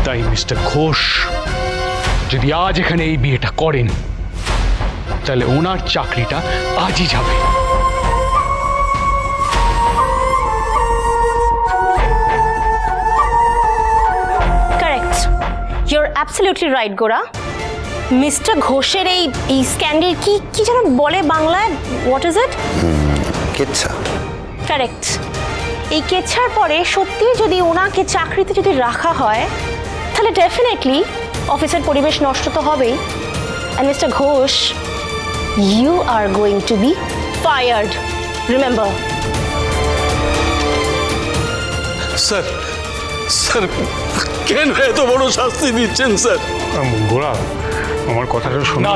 তাই মিস্টার ঘোষ যদি আজ এখানে এই বিয়েটা করেন তাহলে ওনার চাকরিটা আজই যাবে। Correct, your absolutely right Gora. Mister ঘোষের এই স্ক্যান্ডেল কি যেন বলে বাংলায়, হোয়াট ইজ ইট? কেচ্ছা। কারেক্ট। এই কেচ্ছার পরে সত্যি যদি ওনাকে চাকরিতে যদি রাখা হয় তাহলে ডেফিনেটলি অফিসের পরিবেশ নষ্ট তো হবেই। And mister Ghosh, you are going to be fired, remember. Sir, sir কেন এত বড় শাস্তি দিচ্ছেন স্যার? গোরা, আমার কথাটা শোনো।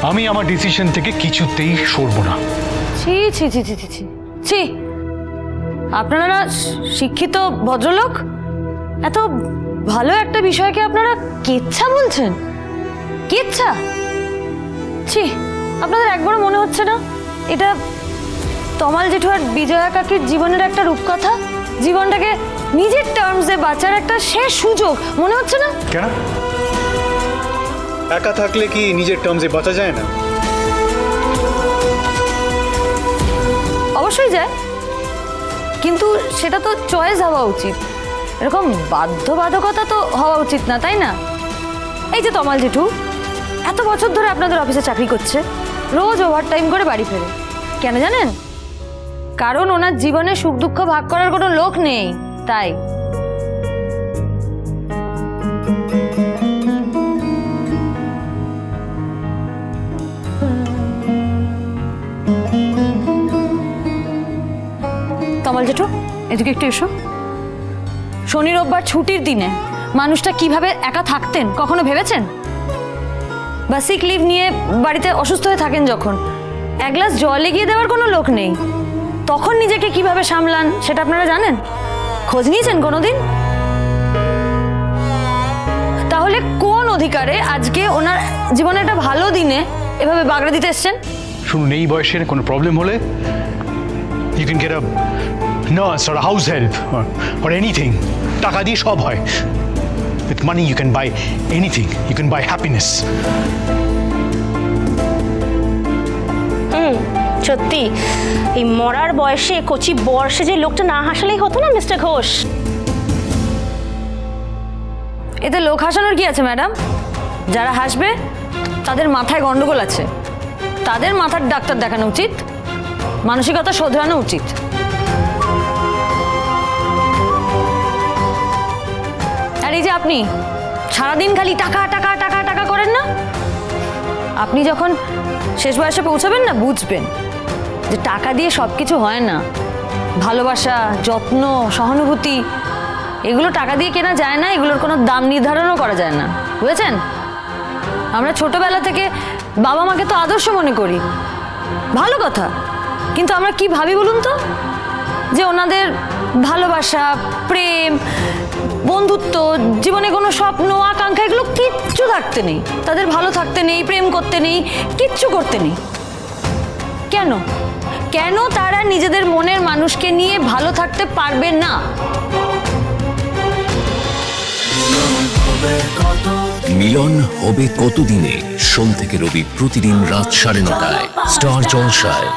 আমি আমার ডিসিশন থেকে কিছুতেই সরবো না। ছি ছি ছি ছি ছি ছি ছি, আপনারা না শিক্ষিত ভদ্রলোক, এত ভালো একটা বিষয়কে আপনারা কেচ্ছা বলছেন? কেচ্ছা? ছি, আপনাদের একবারও মনে হচ্ছে না এটা তমাল জেঠু আর বিজয়া কাকির জীবনের একটা রূপকথা, জীবনটাকে নিজের টার্মসে বাঁচার একটা শেষ সুযোগ মনে হচ্ছে না? কেন একা থাকলে কি নিজের টার্মসে বাঁচা যায় না? অবশ্যই যায়, কিন্তু সেটা তো চয়েস হওয়া উচিত, এরকম বাধ্যবাধকতা তো হওয়া উচিত না, তাই না? এই যে তমাল জেঠু এত বছর ধরে আপনাদের অফিসে চাকরি করছে, রোজ ওভারটাইম করে বাড়ি ফেরে, কেন জানেন? কারণ ওনার জীবনে সুখ দুঃখ ভাগ করার কোনো লোক নেই, তাই। তমাল জেঠু এদিকে একটু এসো। শনি রোববার ছুটির দিনে মানুষটা কিভাবে একা থাকতেন কখনো ভেবেছেন? বা সিক লিভ নিয়ে বাড়িতে অসুস্থ হয়ে থাকেন যখন, এক গ্লাস জল এগিয়ে দেওয়ার কোনো লোক নেই, তখন নিজেকে কিভাবে সামলান সেটা আপনারা জানেন? খোঁজ নিয়েছেন কোনোদিন? তাহলে কোন অধিকারে আজকে ওনার জীবনে একটা ভালো দিনে এভাবে বাগড়া দিতে এসছেন? শুনুন, এই বয়সের কোনো প্রবলেম হলে you can get a nurse or house help or anything. টাকা দিয়ে সব হয়। With money you can buy anything, you can buy happiness. সত্যি এই মরার বয়সে কচি বর্ষে যে লোকটা না হাসালেই হতো না মিস্টার ঘোষ। এতে লোক হাসানোর কি আছে ম্যাডাম? যারা হাসবে তাদের মাথায় গন্ডগোল আছে, তাদের মাথার ডাক্তার দেখানো উচিত, মানসিকতা শোধরানো উচিত। আর এই যে আপনি সারাদিন খালি টাকা টাকা টাকা টাকা করেন না, আপনি যখন শেষ বয়সে পৌঁছাবেন না বুঝবেন যে টাকা দিয়ে সব কিছু হয় না। ভালোবাসা, যত্ন, সহানুভূতি এগুলো টাকা দিয়ে কেনা যায় না, এগুলোর কোনো দাম নির্ধারণও করা যায় না, বুঝেছেন? আমরা ছোটবেলা থেকে বাবা মাকে তো আদর্শ মনে করি, ভালো কথা, কিন্তু আমরা কি ভাবি বলুন তো? যে ওনাদের ভালোবাসা, প্রেম, বন্ধুত্ব, জীবনে কোনো স্বপ্ন, আকাঙ্ক্ষা এগুলো কিচ্ছু থাকতে নেই, তাদের ভালো থাকতে নেই, প্রেম করতে নেই, কিচ্ছু করতে নেই। কেন? কেন তারা নিজেদের মনের মানুষকে নিয়ে ভালো থাকতে পারবে না? মিলন হবে কতদিনে? সোম থেকে রবি প্রতিদিন রাত 9:30 স্টার জলসায়।